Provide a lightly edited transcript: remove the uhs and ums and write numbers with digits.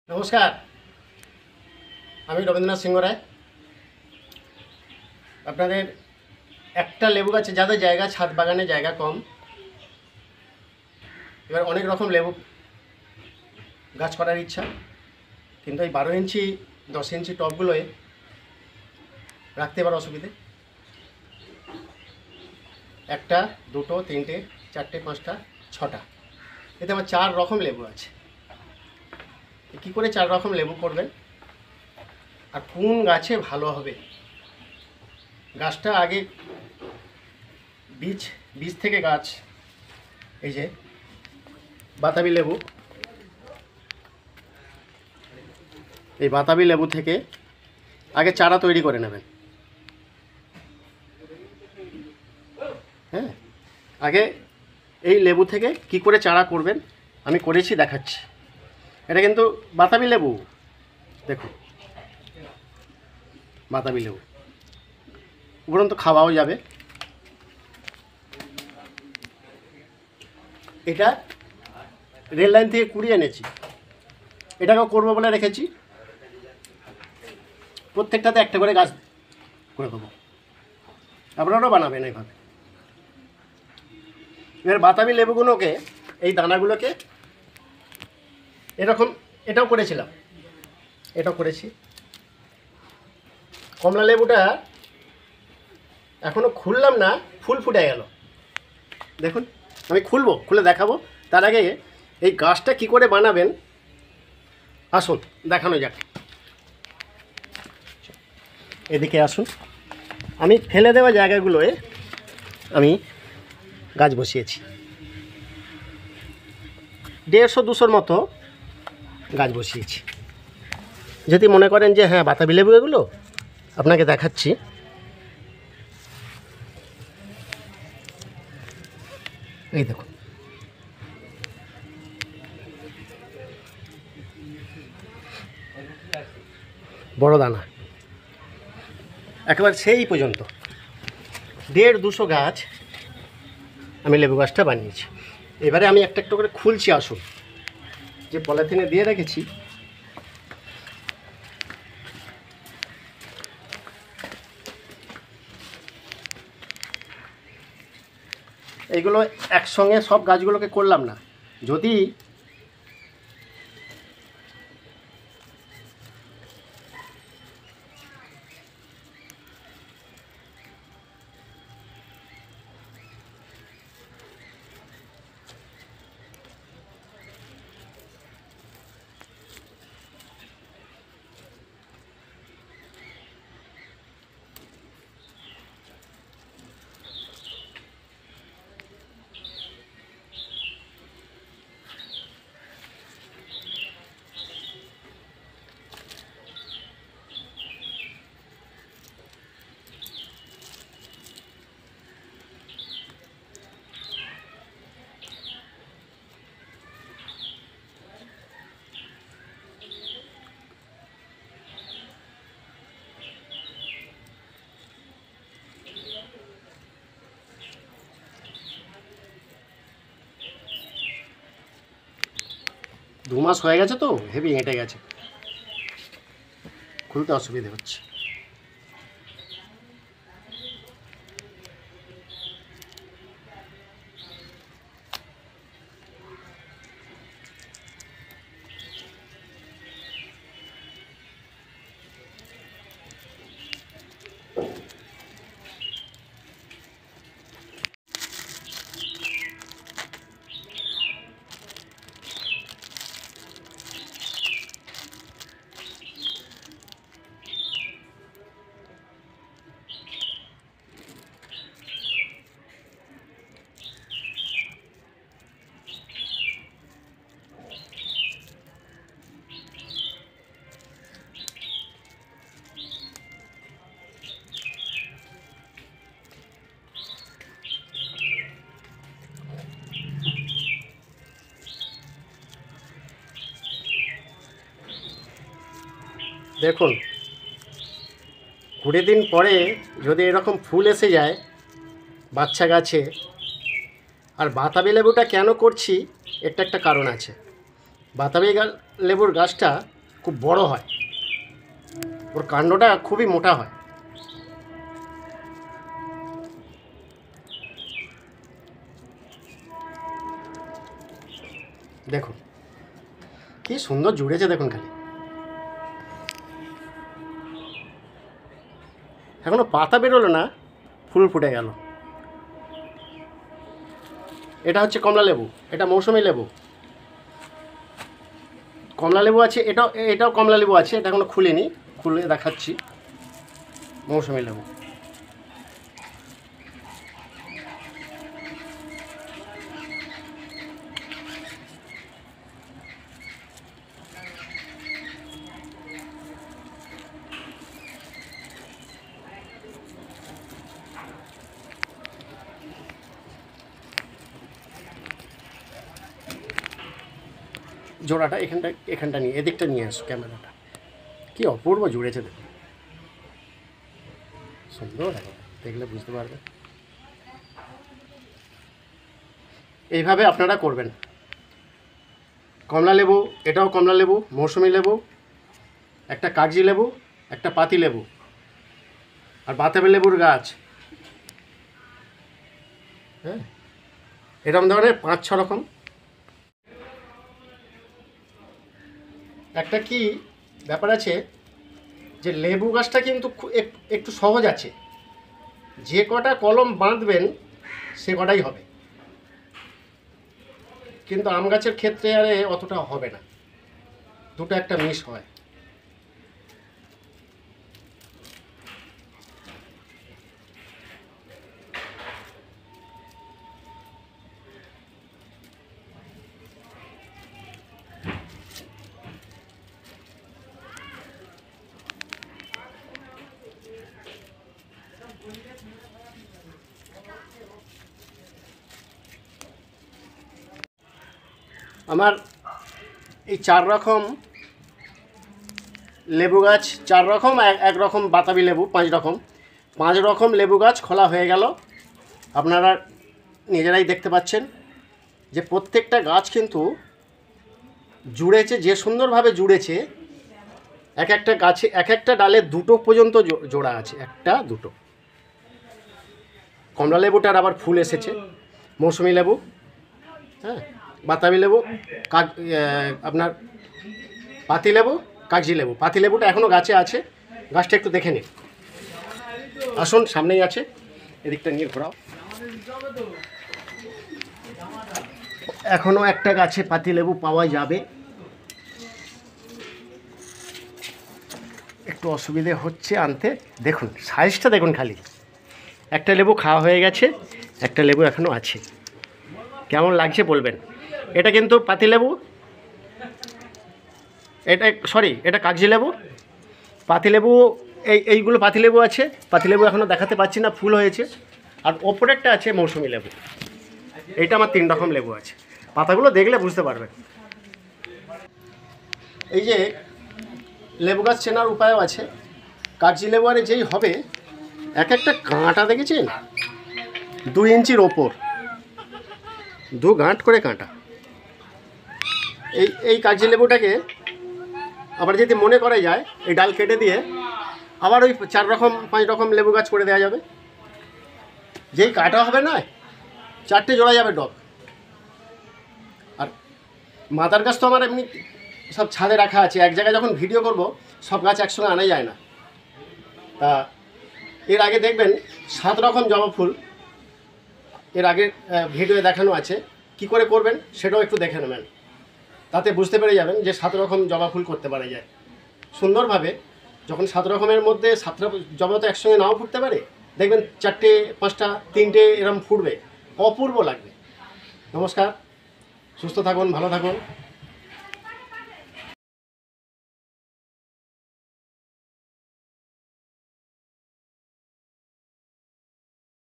নমস্কার, আমি রবীন্দ্রনাথ সিংহ রায়। আপনাদের একটা লেবু গাছে, যাদের জায়গা ছাদ বাগানে জায়গা কম, এবার অনেক রকম লেবু গাছ করার ইচ্ছা, কিন্তু এই 12 ইঞ্চি 10 ইঞ্চি টবগুলোয় রাখতে এবার অসুবিধে। একটা, দুটো, তিনটে, চারটে, পাঁচটা, ছটা, এতে আমার 4 রকম লেবু আছে। কী করে 4 রকম লেবু করবেন আর কোন গাছে ভালো হবে? গাছটা আগে বীজ থেকে গাছ, এই যে বাতাবি লেবু, এই বাতাবি লেবু থেকে আগে চারা তৈরি করে নেবেন। হ্যাঁ, আগে এই লেবু থেকে কি করে চারা করবেন আমি করেছি, দেখাচ্ছি। এটা কিন্তু বাতাবি লেবু, দেখুন বাতাবি লেবু, উপরন্ত খাওয়াও যাবে। এটা রেল লাইন থেকে কুড়িয়ে এনেছি, এটাকেও করবো বলে রেখেছি। প্রত্যেকটাতে একটা করে গাছ করে দেবো, আপনারাও বানাবেন এইভাবে। এবার বাতাবি লেবুগুলোকে, এই দানাগুলোকে এরকম, এটাও করেছিলাম, এটাও করেছি। কমলা লেবুটা এখনও খুললাম না, ফুল ফুটে গেল। দেখুন, আমি খুলে দেখাবো। তার আগে এই গাছটা কি করে বানাবেন আসুন দেখানো যাক। এদিকে আসুন, আমি ফেলে দেওয়া জায়গাগুলোয় আমি গাছ বসিয়েছি। 150-200 মতো গাছ বসিয়েছি। যদি মনে করেন যে হ্যাঁ বাতাবি লেবু এগুলো, আপনাকে দেখাচ্ছি। এই দেখুন, বড় দানা একেবারে সেই পর্যন্ত 150-200 গাছ আমি লেবু গাছটা বানিয়েছি। এবারে আমি একটা একটা করে খুলছি। আসুন, যে পলিথিনে দিয়ে রেখেছি, এইগুলো একসঙ্গে সব গাছগুলোকে করলাম না। যদি দু মাস হয়ে গেছে তো, হেভি হেঁটে গেছে, খুলতে অসুবিধে হচ্ছে। দেখুন, 20 দিন পরে যদি এরকম ফুল এসে যায় বাচ্চা গাছে, আর বাতাবি লেবুটা কেন করছি, এটা একটা কারণ আছে। বাতাবি লেবুর গাছটা খুব বড় হয়, ওর কাণ্ডটা খুবই মোটা হয়। দেখুন কি সুন্দর জুড়েছে, দেখুন খালি। এখনো পাতা বেরোলো না, ফুল ফুটে গেল। এটা হচ্ছে কমলা লেবু, এটা মৌসুমী লেবু। কমলা লেবু আছে, এটাও কমলা লেবু আছে, এটা এখনো খুলিনি, খুলে দেখাচ্ছি। মৌসুমী লেবু। জোড়াটা এখানটা নিয়ে এদিকটা নিয়ে আসো ক্যামেরাটা। কি অপূর্ব জুড়েছে, দেখুন সুন্দর, দেখলে বুঝতে পারবেন। এইভাবে আপনারা করবেন। কমলা লেবু, এটাও কমলা লেবু, মৌসুমী লেবু, একটা কাগজি লেবু, একটা পাতি লেবু, আর বাতাবি লেবুর গাছ। হ্যাঁ, এরকম ধরনের 5-6 রকম। একটা কি ব্যাপার আছে যে লেবু গাছটা কিন্তু একটু সহজ আছে, যে কটা কলম বাঁধবেন সে কটাই হবে, কিন্তু আম গাছের ক্ষেত্রে আরে অতটা হবে না, দুটো একটা মিস হয়। আমার এই 4 রকম লেবু গাছ, 4 রকম, এক রকম বাতাবি লেবু, 5 রকম লেবু গাছ খোলা হয়ে গেল। আপনারা নিজেরাই দেখতে পাচ্ছেন যে প্রত্যেকটা গাছ কিন্তু জুড়েছে, যে সুন্দরভাবে জুড়েছে। এক একটা গাছে, এক একটা ডালে 2টো পর্যন্ত জোড়া আছে, 1-2। কমলা লেবুটার আবার ফুল এসেছে। মৌসুমী লেবু, হ্যাঁ, বাতাবি লেবু, আপনার পাতি লেবু, কাগজি লেবু। পাতি লেবুটা এখনও গাছে আছে, গাছটা একটু দেখে নিন। আসুন, সামনেই আছে, এদিকটা নিয়ে ঘোরাও। এখনও একটা গাছে পাতি লেবু পাওয়া যাবে। একটু অসুবিধে হচ্ছে আনতে। দেখুন সাইজটা দেখুন খালি। একটা লেবু খাওয়া হয়ে গেছে, একটা লেবু এখনও আছে। কেমন লাগছে বলবেন। এটা কিন্তু পাতি লেবু, এটা কাগজি লেবু। পাতিলেবু, এইগুলো পাতিলেবু আছে। পাতিলেবু এখনও দেখাতে পাচ্ছি না, ফুল হয়েছে। আর ওপরেরটা আছে মৌসুমী লেবু। এইটা আমার 3 রকম লেবু আছে, পাতাগুলো দেখলে বুঝতে পারবেন। এই যে লেবু গাছ চেনার উপায়ও আছে। কাগজি লেবু আরে যেই হবে, এক একটা কাঁটা দেখেছেন, 2 ইঞ্চির ওপর, 2 গাঁট করে কাঁটা। এই কাগজি লেবুটাকে আবার যদি মনে করা যায়, এই ডাল কেটে দিয়ে আবার ওই 4 রকম 5 রকম লেবু গাছ করে দেওয়া যাবে। যেই কাটা হবে না, 4টে জোড়া যাবে ডগ। আর মাদার গাছ তো আমার এমনি সব ছাদে রাখা আছে। এক জায়গায় যখন ভিডিও করব, সব গাছ একসঙ্গে আনা যায় না। তা এর আগে দেখবেন 7 রকম জবা ফুল এর আগে ভিডিওয়ে দেখানো আছে। কি করে করবেন সেটাও একটু দেখে নেবেন, তাতে বুঝতে পেরে যাবেন যে 7 রকম জবা ফুল করতে পারা যায় সুন্দরভাবে। যখন 7 রকমের মধ্যে 7টা জবা তো একসঙ্গে নাও ফুটতে পারে, দেখবেন 4টে 5টা 3টে এরম ফুটবে, অপূর্ব লাগবে। নমস্কার, সুস্থ থাকুন, ভালো থাকুন।